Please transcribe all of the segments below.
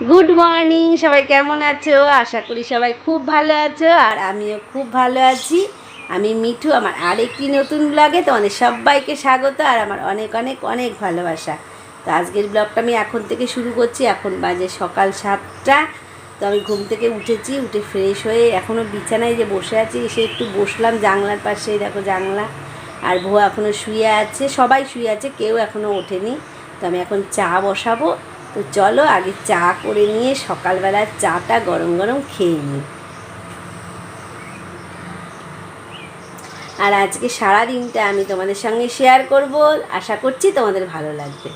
Good morning, সবাই কেমন আছো? আশা করি সবাই খুব ভালো আছো, আর আমিও খুব ভালো আছি। আমি মিঠু, আমার আরেকটি নতুন ব্লগে তোমাদের সবাইকে স্বাগত, আর আমার অনেক অনেক অনেক ভালোবাসা। তো আজকের ব্লগটা আমি এখন থেকে শুরু করছি। এখন বাজে সকাল 7টা। তো আমি ঘুম থেকে উঠেছি, উঠে ফ্রেশ হয়ে এখনও বিছানায় যে বসে আছি, এসে একটু বসলাম জানলার পাশেই, দেখো জানলা। আর বউ এখনও শুয়ে আছে, সবাই শুয়ে আছে, কেউ এখনও ওঠেনি। তো আমি এখন চা বসাবো। তো চলো আগে চা করে নিয়ে সকালবেলার চাটা গরম গরম খেয়ে নিই। আর আজকে সারাদিনটা আমি তোমাদের সঙ্গে শেয়ার করব, আশা করছি তোমাদের ভালো লাগবে।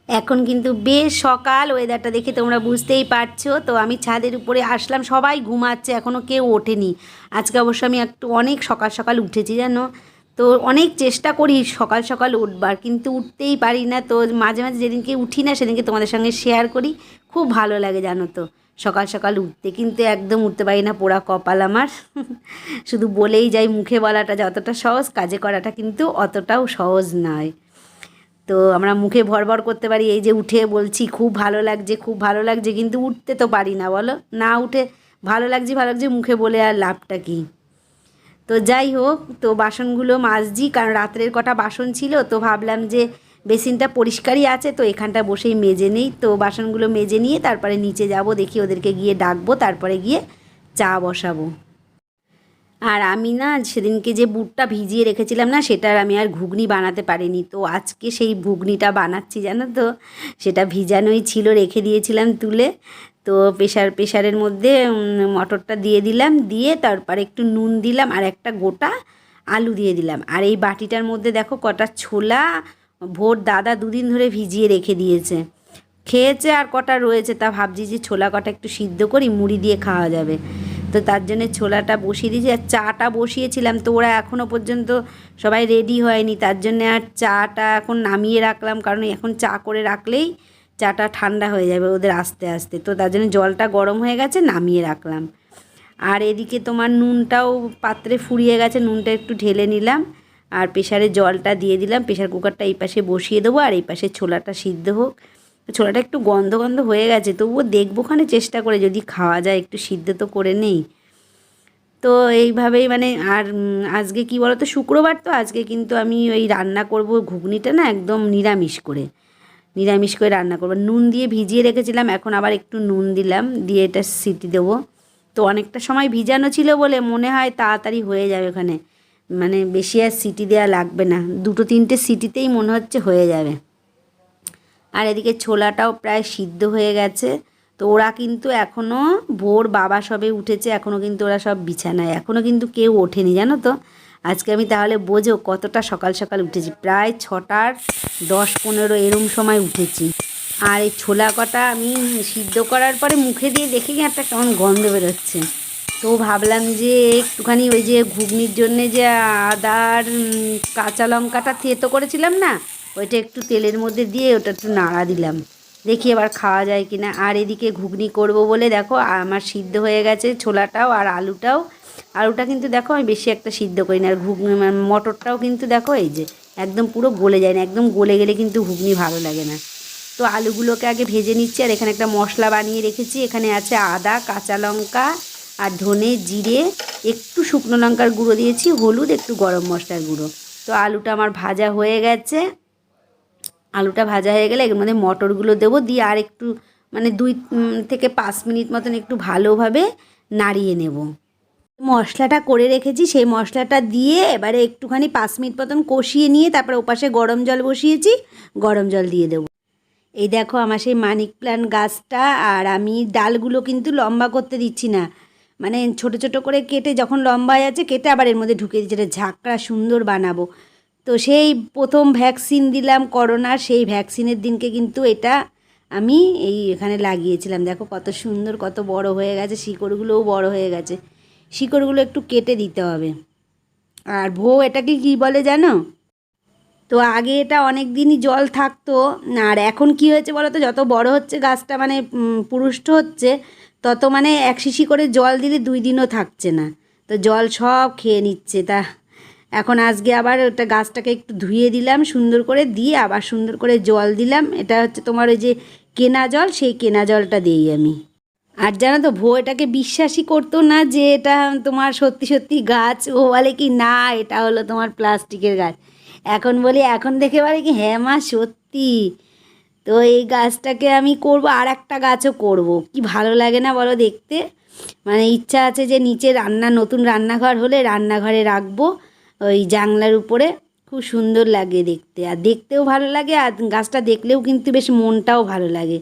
এখন কিন্তু বেশ সকাল, ওয়েদারটা দেখে তোমরা বুঝতেই পারছো। তো আমি ছাদের উপরে আসলাম, সবাই ঘুমাচ্ছে, এখনও কেউ ওঠেনি। আজকে অবশ্য আমি একটু অনেক সকাল সকাল উঠেছি জানো। তো অনেক চেষ্টা করি সকাল সকাল উঠবার, কিন্তু উঠতেই পারি না। তো মাঝে মাঝে যেদিনকে উঠি না সেদিনকে তোমাদের সঙ্গে শেয়ার করি। খুব ভালো লাগে জানো তো সকাল সকাল উঠতে, কিন্তু একদম উঠতে পারি না, পোড়া কপাল আমার। শুধু বলেই যাই, মুখে বলাটা যতটা সহজ, কাজে করাটা কিন্তু অতটাও সহজ নয়। তো আমরা মুখে ভরভর করতে পারি, এই যে উঠে বলছি খুব ভালো লাগছে খুব ভালো লাগছে, কিন্তু উঠতে তো পারি না, বলো। না উঠে ভালো লাগছে মুখে বলে আর লাভটা কি? তো যাই হোক, তো বাসনগুলো মাজছি, কারণ রাত্রের কটা বাসন ছিল। তো ভাবলাম যে বেসিনটা পরিষ্কারই আছে, তো এখানটা বসেই মেজে নেই। তো বাসনগুলো মেজে নিয়ে তারপরে নিচে যাব, দেখি ওদেরকে গিয়ে ডাকবো, তারপরে গিয়ে চা বসাবো। আর আমি না সেদিনকে যে বুটটা ভিজিয়ে রেখেছিলাম না, সেটার আমি আর ঘুগনি বানাতে পারিনি। তো আজকে সেই ঘুগনিটা বানাচ্ছি জানো তো। সেটা ভিজানোই ছিল, রেখে দিয়েছিলাম তুলে। তো প্রেশারের মধ্যে মটরটা দিয়ে দিলাম, দিয়ে তারপরে একটু নুন দিলাম, আর একটা গোটা আলু দিয়ে দিলাম। আর এই বাটিটার মধ্যে দেখো কটা ছোলা, ভোর দাদা দুদিন ধরে ভিজিয়ে রেখে দিয়েছে। খেয়েছে আর কটা রয়েছে, তা ভাবছি যে ছোলা কটা একটু সিদ্ধ করি, মুড়ি দিয়ে খাওয়া যাবে। তো তার জন্যে ছোলাটা বসিয়ে দিয়েছি, আর চাটা বসিয়েছিলাম। তো ওরা এখনও পর্যন্ত সবাই রেডি হয়নি, তার জন্যে আর চাটা এখন নামিয়ে রাখলাম, কারণ এখন চা করে রাখলেই চাটা ঠান্ডা হয়ে যাবে ওদের আস্তে আস্তে। তো তার জন্য জলটা গরম হয়ে গেছে, নামিয়ে রাখলাম। আর এদিকে তোমার নুনটাও পাত্রে ফুরিয়ে গেছে, নুনটা একটু ঢেলে নিলাম, আর প্রেশারে জলটা দিয়ে দিলাম। প্রেশার কুকারটা এই পাশে বসিয়ে দেবো, আর এই পাশে ছোলাটা সিদ্ধ হোক। ছোলাটা একটু গন্ধ গন্ধ হয়ে গেছে, তবুও দেখবোখানে চেষ্টা করে যদি খাওয়া যায়, একটু সিদ্ধ তো করে নেই। তো এইভাবেই মানে, আর আজকে কি বলো তো, শুক্রবার, তো আজকে কিন্তু আমি ওই রান্না করব ঘুগনিটা না একদম নিরামিষ করে রান্না করবো। নুন দিয়ে ভিজিয়ে রেখেছিলাম, এখন আবার একটু নুন দিলাম, দিয়ে এটা সিটি দেবো। তো অনেকটা সময় ভিজানো ছিল বলে মনে হয় তাড়াতাড়ি হয়ে যাবে ওখানে, মানে বেশি আর সিটি দেওয়া লাগবে না, 2-3টে সিটিতেই মনে হচ্ছে হয়ে যাবে। আর এদিকে ছোলাটাও প্রায় সিদ্ধ হয়ে গেছে। তো ওরা কিন্তু এখনও ভোর, বাবা সবে উঠেছে, এখনও কিন্তু ওরা সব বিছানায়, এখনও কিন্তু কেউ ওঠেনি জানো তো। আজকে আমি তাহলে বোঝো কতটা সকাল সকাল উঠেছি, প্রায় 6টার 10-15 এরম সময় উঠেছি। আর এই ছোলা কটা আমি সিদ্ধ করার পরে মুখে দিয়ে দেখে গিয়ে একটা কেমন গন্ধ বেরোচ্ছে। তো ভাবলাম যে একটুখানি ওই যে ঘুগনির জন্যে যে আদার কাঁচা লঙ্কাটা থেতো করেছিলাম না, ওইটা একটু তেলের মধ্যে দিয়ে ওটা একটু নাড়া দিলাম, দেখি এবার খাওয়া যায় কি না। আর এদিকে ঘুগনি করব বলে দেখো আমার সিদ্ধ হয়ে গেছে ছোলাটাও আর আলুটাও। আলুটা কিন্তু দেখো আমি বেশি একটা সিদ্ধ করি না, আর ঘুগনি মটরটাও কিন্তু দেখো এই যে একদম পুরো গলে যায় না, একদম গলে গেলে কিন্তু ঘুগনি ভালো লাগে না। তো আলুগুলোকে আগে ভেজে নিচ্ছি, আর এখানে একটা মশলা বানিয়ে রেখেছি। এখানে আছে আদা, কাঁচা লঙ্কা, আর ধনে, জিরে, একটু শুকনো লঙ্কার গুঁড়ো দিয়েছি, হলুদ, একটু গরম মশলার গুঁড়ো। তো আলুটা আমার ভাজা হয়ে গেছে। আলুটা ভাজা হয়ে গেলে এর মধ্যে মটরগুলো দেবো, দিয়ে আর একটু মানে 2 থেকে 5 মিনিট মতন একটু ভালোভাবে নাড়িয়ে নেব। মশলাটা করে রেখেছি, সেই মশলাটা দিয়ে এবারে একটুখানি 5 মিনিট মতন কষিয়ে নিয়ে তারপরে ওপাশে গরম জল বসিয়েছি, গরম জল দিয়ে দেবো। এই দেখো আমার সেই মানিক প্ল্যান্ট গাছটা, আর আমি ডালগুলো কিন্তু লম্বা করতে দিচ্ছি না, মানে ছোট ছোট করে কেটে যখন লম্বা হয়ে যাচ্ছে কেটে আবার এর মধ্যে ঢুকিয়ে দিচ্ছি, এটা ঝাঁকড়া সুন্দর বানাবো। তো সেই প্রথম ভ্যাকসিন দিলাম করোনার, সেই ভ্যাকসিনের দিনকে কিন্তু এটা আমি এই এখানে লাগিয়েছিলাম। দেখো কত সুন্দর, কত বড় হয়ে গেছে, শিকড়গুলোও বড় হয়ে গেছে। শিকড়গুলো একটু কেটে দিতে হবে। আর এটাকে কী বলে জানো? তো আগে এটা অনেক দিনই জল থাকতো, আর এখন কি হয়েছে বলো তো, যত বড় হচ্ছে গাছটা, মানে পুরুষ্ট হচ্ছে, তত মানে 1 শিশি করে জল দিলে 2 দিনও থাকছে না। তো জল সব খেয়ে নিচ্ছে। তা এখন আজকে আবার ওটা গাছটাকে একটু ধুয়ে দিলাম সুন্দর করে, দিয়ে আবার সুন্দর করে জল দিলাম। এটা হচ্ছে তোমার ওই যে কেনা জল, সেই কেনা জলটা দিই আমি। আর জানো তো ভো এটাকে বিশ্বাসই করতো না যে এটা তোমার সত্যি সত্যি গাছ। ও বলে কি না এটা হলো তোমার প্লাস্টিকের গাছ। এখন বলি, এখন দেখে বলে কি হ্যাঁ মা সত্যি। তো এই গাছটাকে আমি করব, আর একটা গাছও করব। কি ভালো লাগে না বলো দেখতে। মানে ইচ্ছা আছে যে নিচে নতুন রান্নাঘর হলে রান্নাঘরে রাখবো, ওই জানলার উপরে। খুব সুন্দর লাগে দেখতে, আর দেখতেও ভালো লাগে, আর গাছটা দেখলেও কিন্তু বেশ মনটাও ভালো লাগে।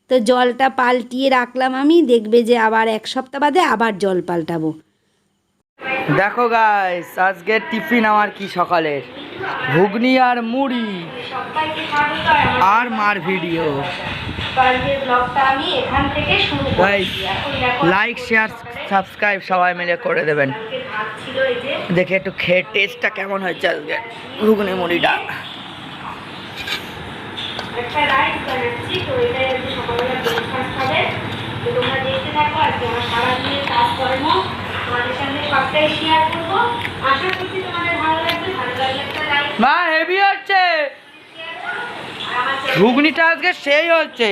তো জলটা পাল্টিয়ে রাখলাম আমি, দেখবে যে আবার 1 সপ্তাহ বাদে আবার জল পাল্টাবো। দেখো গাইস, আজকের টিফিন আমার কি সকালের ঘুগনি আর মুড়ি আর মার video. Guys like share subscribe সবাই মিলে করে দেবেন। দেখে একটু খেয়ে টেস্টটা কেমন হয়েছে আজকে ঘুগনি মুড়িটা। একটা রাইস বানাচ্ছি, তো এটাই আজকে সকালবেলা ব্রেকফাস্ট হবে। তো তোমরা দেখতে থাকো, আজকে আমার সারাদিনের কাজকর্ম তোমাদের সঙ্গে সবটাই শেয়ার করবো। আশা করছি তোমাদের ভালো লাগবে। ভালো লাগলে একটা লাইক। মা হেভি হচ্ছে ঘুগনিটা আজকে, সেই হচ্ছে।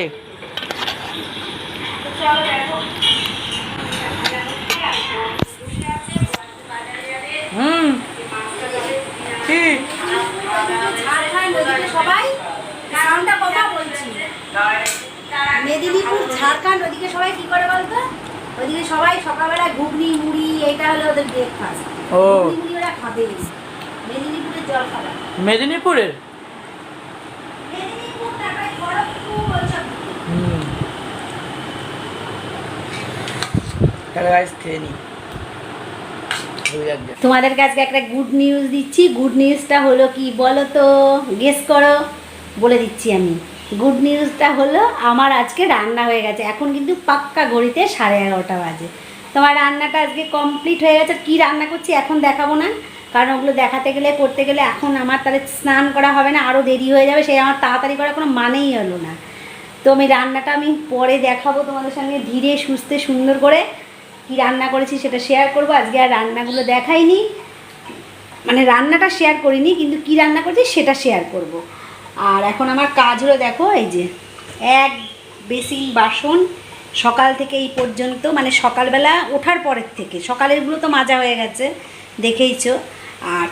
চলো দেখো। কি সবাই সাউন্ডটা কথা বলছি। মেদিনীপুর ঝাড়খণ্ড ওদিকে সবাই কি করে বলতো, ওদিকে সবাই সকালবেলা ঘুগনি মুড়ি, এটা হলো ওদের ব্রেকফাস্ট। ও মুড়ি ওরা খাবে মেদিনীপুরের জল খাবার। মেদিনীপুরের মেদিনীপুর তারপরে খড়গপুর ওইসব। তাহলে গাইস খেয়ে নি। তোমাদের কাছে একটা গুড নিউজ দিচ্ছি। গুড নিউজটা হলো কি বলো তো, গেস করো। বলে দিচ্ছি আমি। গুড নিউজটা হলো আমার আজকে রান্না হয়ে গেছে। এখন কিন্তু পাক্কা ঘড়িতে 11:30 বাজে। তোমার রান্নাটা আজকে কমপ্লিট হয়ে গেছে। কি রান্না করছি এখন দেখাবো না, কারণ ওগুলো দেখাতে গেলে করতে গেলে এখন আমার তাহলে স্নান করা হবে না, আরও দেরি হয়ে যাবে। সেই আমার তাড়াতাড়ি করার কোনো মানেই হলো না। তো আমি রান্নাটা পরে দেখাবো তোমাদের সঙ্গে, ধীরে সুস্থে সুন্দর করে কি রান্না করেছি সেটা শেয়ার করব। আজকে আর রান্নাগুলো দেখাইনি, মানে রান্নাটা শেয়ার করিনি, কিন্তু কি রান্না করেছি সেটা শেয়ার করব। আর এখন আমার কাজ হলো দেখো, এই যে এক বেসিন বাসন সকাল থেকে এই পর্যন্ত, মানে সকালবেলা ওঠার পরের থেকে, সকালেরগুলো তো মাজা হয়ে গেছে দেখেইছো, আর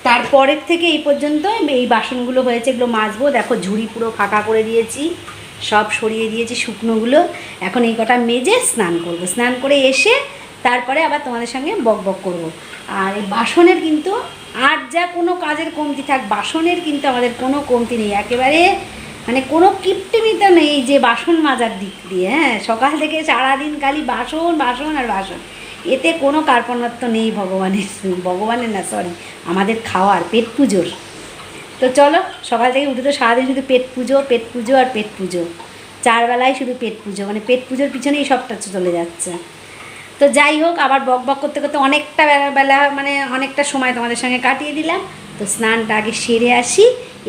তারপরের থেকে এই পর্যন্ত এই বাসনগুলো হয়েছে, এগুলো মাজবো। দেখো ঝুড়ি পুরো ফাঁকা করে দিয়েছি, সব সরিয়ে দিয়েছি শুকনোগুলো। এখন এই কটা মেজে স্নান করব। স্নান করে এসে তারপরে আবার তোমাদের সঙ্গে বক বক করবো। আর এই বাসনের কিন্তু আর যা কোনো কাজের কমতি থাক, বাসনের কিন্তু আমাদের কোনো কমতি নেই একেবারে, মানে কোনো কিপটিমিতা নেই যে বাসন মাজার দিক দিয়ে। হ্যাঁ, সকাল থেকে সারাদিন খালি বাসন বাসন আর বাসন, এতে কোনো কার্পণ্যত্ব নেই ভগবানের না সরি, আমাদের খাওয়ার পেট পুজোর। তো চলো, সকাল থেকে উঠে তো সারাদিন শুধু পেট পুজো পেট পুজো আর পেট পুজো, 4 বেলায় শুধু পেট পুজো, মানে পেট পুজোর পিছনেই সবটা চলে যাচ্ছে। তো যাই হোক, আবার বক বক করতে করতে অনেকটা বেলা মানে অনেকটা সময় তোমাদের সঙ্গে কাটিয়ে দিলাম। তো স্নানটা আগে সেরে আসি,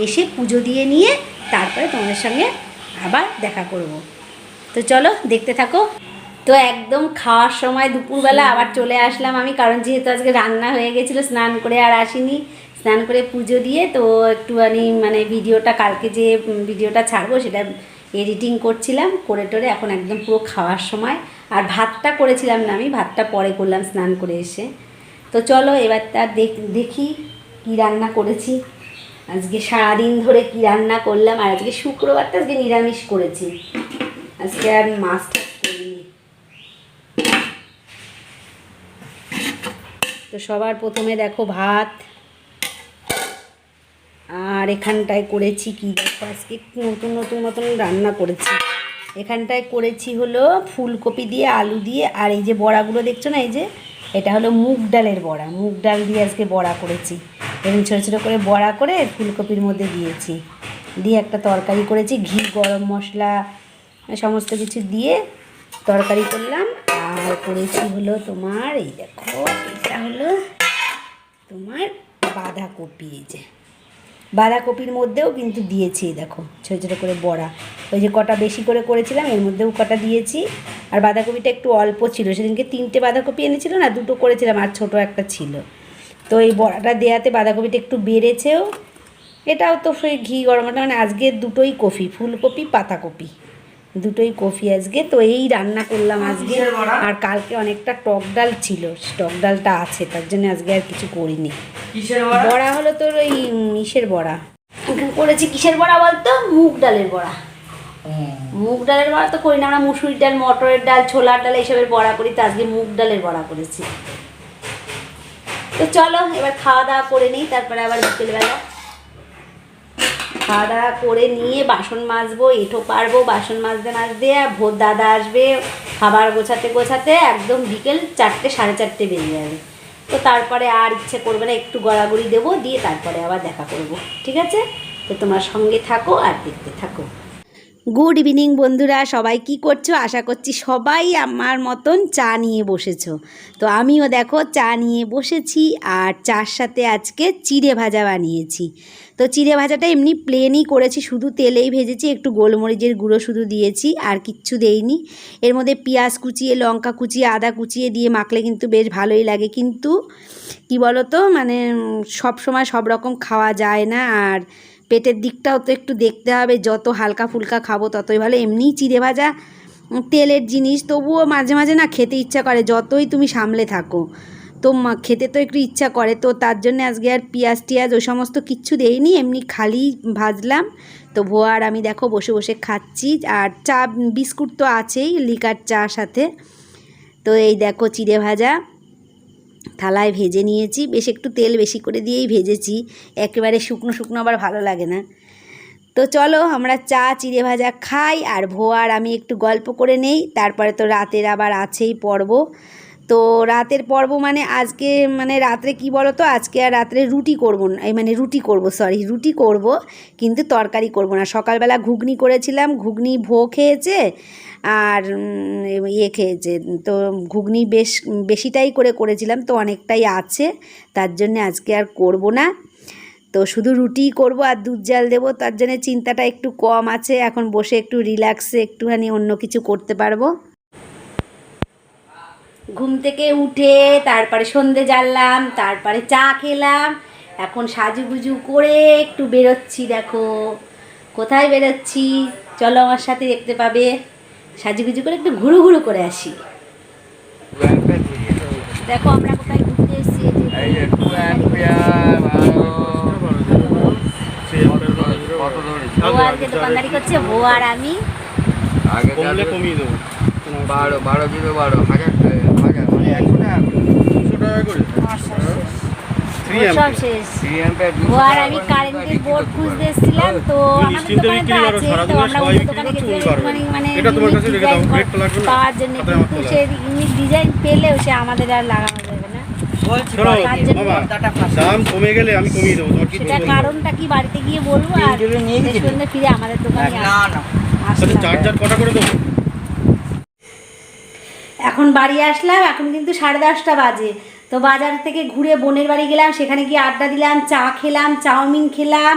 এসে পুজো দিয়ে নিয়ে তারপরে তোমাদের সঙ্গে আবার দেখা করব। তো চলো দেখতে থাকো। তো একদম খাওয়ার সময় দুপুরবেলা আবার চলে আসলাম আমি, কারণ যেহেতু আজকে রান্না হয়ে গেছিলো, স্নান করে আর আসিনি। স্নান করে পুজো দিয়ে তো একটুখানি মানে ভিডিওটা, কালকে যে ভিডিওটা ছাড়বো সেটা এডিটিং করছিলাম, করে টোরে এখন একদম পুরো খাওয়ার সময়। আর ভাতটা করেছিলাম না আমি, ভাতটা পরে করলাম স্নান করে এসে। তো চলো এবার তার দেখি কী রান্না করেছি আজকে, সারাদিন ধরে কি রান্না করলাম। আর আজকে শুক্রবারটা আজকে নিরামিষ করেছি, আজকে আর মাছ করিনি। তো সবার প্রথমে দেখো ভাত, আর এখানটায় করেছি কি দেখো, আজকে নতুন রান্না করেছি। এখানটায় করেছি হলো ফুলকপি দিয়ে আলু দিয়ে, আর এই যে বড়াগুলো দেখছো না, এই যে এটা হলো মুগ ডালের বড়া, মুগ ডাল দিয়ে আজকে বড়া করেছি। এরকম ছোটো ছোটো করে বড়া করে ফুলকপির মধ্যে দিয়েছি, দিয়ে একটা তরকারি করেছি, ঘি গরম মশলা সমস্ত কিছু দিয়ে তরকারি করলাম। আর করেছি হলো তোমার এই দেখো, এটা হলো তোমার বাঁধাকপি, এই যে বাঁধাকপির মধ্যেও কিন্তু দিয়েছি দেখো ছোটো ছোটো করে বড়া, ওই যে কটা বেশি করে করেছিলাম এর মধ্যেও কটা দিয়েছি। আর বাঁধাকপিটা একটু অল্প ছিল, সেদিনকে 3টে বাঁধাকপি এনেছিল না, 2টো করেছিলাম আর ছোটো একটা ছিল। তো এই বড়াটা দেওয়াতে বাঁধাকপিটা একটু বেড়েছেও। এটাও তো সেই ঘি গরম মশলা, মানে আজকে দুটোই কপি, ফুলকপি পাতাকপি, দুটোই কফি আজকে। তো এই রান্না করলাম আজকে। আর কালকে অনেকটা টক ডাল ছিল, টক ডালটা আছে, তার জন্য আজকে আর কিছু করিনি। বড়া হলো তোর ওই ইসের বড়া করেছি। কিসের বড়া বলতো? মুগ ডালের বড়া। মুগ ডালের বড়া তো করি না আমরা, মুসুরির ডাল, মটরের ডাল, ছোলার ডাল এইসবের বড়া করি। তো আজকে মুগ ডালের বড়া করেছি। তো চলো এবার খাওয়া দাওয়া করে নিই, তারপরে আবার বিকেলবেলা খাওয়া দাওয়া করে নিয়ে বাসন মাজবো, এঁঠো পারবো, বাসন মাজতে মাজতে ভোর দাদা আসবে, খাবার গোছাতে গোছাতে একদম বিকেল 4টে 4:30 বেজে যাবে। তো তারপরে আর ইচ্ছে করবে না, একটু গড়াগড়ি দেবো, দিয়ে তারপরে আবার দেখা করব। ঠিক আছে, তো তোমার সঙ্গে থাকো আর দেখতে থাকো। গুড ইভিনিং বন্ধুরা, সবাই কি করছো? আশা করছি সবাই আমার মতন চা নিয়ে বসেছো। তো আমিও দেখো চা নিয়ে বসেছি, আর চার সাথে আজকে চিড়ে ভাজা বানিয়েছি। তো চিড়ে ভাজাটা এমনি প্লেনই করেছি, শুধু তেলেই ভেজেছি, একটু গোলমরিচের গুঁড়ো শুধু দিয়েছি, আর কিচ্ছু দেইনি। এর মধ্যে পেঁয়াজ কুচিয়ে, লঙ্কা কুচিয়ে, আদা কুচিয়ে দিয়ে মাখলে কিন্তু বেশ ভালোই লাগে। কিন্তু কি বলো তো, মানে সব সময় সব রকম খাওয়া যায় না, আর পেটের দিকটাও তো একটু দেখতে হবে। যত হালকা ফুলকা খাবো ততই ভালো। এমনিই চিড়ে ভাজা তেলের জিনিস, তবুও মাঝে মাঝে না খেতে ইচ্ছা করে, যতই তুমি সামলে থাকো। তো খেতে তো একটু ইচ্ছা করে। তো তার জন্য আজকে আর পেঁয়াজ টিয়াজ ওই সমস্ত কিচ্ছু দেইনি, এমনি খালি ভাজলাম। তো ভোয়া আর আমি দেখো বসে বসে খাচ্ছি, আর চা বিস্কুট তো আছেই লিকার চা সাথে। তো এই দেখো চিড়ে ভাজা থালায় ভেজে নিয়েছি, বেশ একটু তেল বেশি করে দিয়েই ভেজেছি, একেবারে শুকনো শুকনো আবার ভালো লাগে না। তো চলো আমরা চা চিড়ে ভাজা খাই, আর ভোয়ার আমি একটু গল্প করে নেই, তারপরে তো রাতের আবার আছেই পর্ব। তো রাতের পর্ব মানে আজকে, মানে রাত্রে কি বলো তো, আজকে আর রাত্রে রুটি করবো না, মানে রুটি করব, কিন্তু তরকারি করব না। সকালবেলা ঘুগনি করেছিলাম, ঘুগনি ভো খেয়েছে আর ইয়ে খেয়েছে। তো ঘুগনি বেশিটাই করেছিলাম, তো অনেকটাই আছে, তার জন্য আজকে আর করব না। তো শুধু রুটিই করব আর দুধ জাল দেবো, তার জন্য চিন্তাটা একটু কম আছে। এখন বসে একটু রিল্যাক্সে একটুখানি অন্য কিছু করতে পারবো। ঘুম থেকে উঠে তারপরে সন্ধে জ্বাললাম, তারপরে চা খেলাম, এখন সাজুগুজু করে একটু বেরোচ্ছি। দেখো কোথায় বেরোচ্ছি, চলো আমার সাথে, দেখতে পাবে। সাজুগুজু করে একটু ঘুরু ঘুরু করে আসি। দেখো আমরা কোথায় ঘুরতে এসেছি। আজকে দোকানদারি করছে ভো আর আমি। কমিয়ে দেবো 12 দিবে 12 হাজার মানে 100 টাকা করে সব শেষ। ভো আর আমি কারেন্টের বোর্ড খুঁজতে এসেছিলাম, তো আমাদের দোকানে তো আছে। তো আমরা ওই দোকানে গেছিলাম মানে ডিজাইন পাওয়ার জন্য, কিন্তু সে ইউনিক ডিজাইন পেলেও সে আমাদের আর লাগানো যাবে না। দাম কমে গেলে আমি কমিয়ে দেবো। সেটা কারণটা কি বাড়িতে গিয়ে বলবো, আর সন্ধ্যে ফিরে আমাদের দোকানে আসলাম। চার্জার কটা করে দেবো? এখন বাড়ি আসলাম, এখন কিন্তু 10:30 বাজে। তো বাজার থেকে ঘুরে বোনের বাড়ি গেলাম, সেখানে গিয়ে আড্ডা দিলাম, চা খেলাম, চাউমিন খেলাম,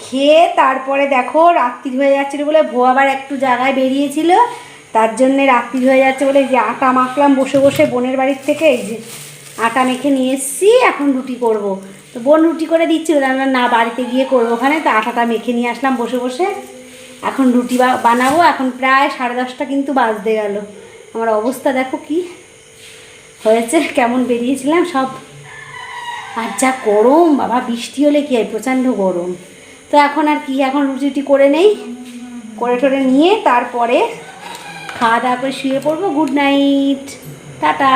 খেয়ে তারপরে দেখো রাত্রি হয়ে যাচ্ছিলো বলে ভো আবার একটু জায়গায় বেরিয়েছিল, তার জন্যে রাত্রি হয়ে যাচ্ছে বলে যে আটা মাখলাম বসে বসে বোনের বাড়ির থেকে। এই যে আটা মেখে নিয়ে এসেছি, এখন রুটি করব। তো বোন রুটি করে দিচ্ছিল, না বাড়িতে গিয়ে করবো ওখানে। তো আটাটা মেখে নিয়ে আসলাম বসে বসে, এখন রুটি বানাবো। এখন প্রায় 10:30 কিন্তু বাজতে গেল। আমার অবস্থা দেখো কি হয়েছে, কেমন বেরিয়েছিলাম সব। আর যা গরম বাবা, বৃষ্টি হলে কি হয়, প্রচণ্ড গরম। তো এখন আর কি, এখন রুটি করে নেই, করে টোরে নিয়ে তারপরে খাওয়া দাওয়া করে শুয়ে পড়বো। Good night, tata.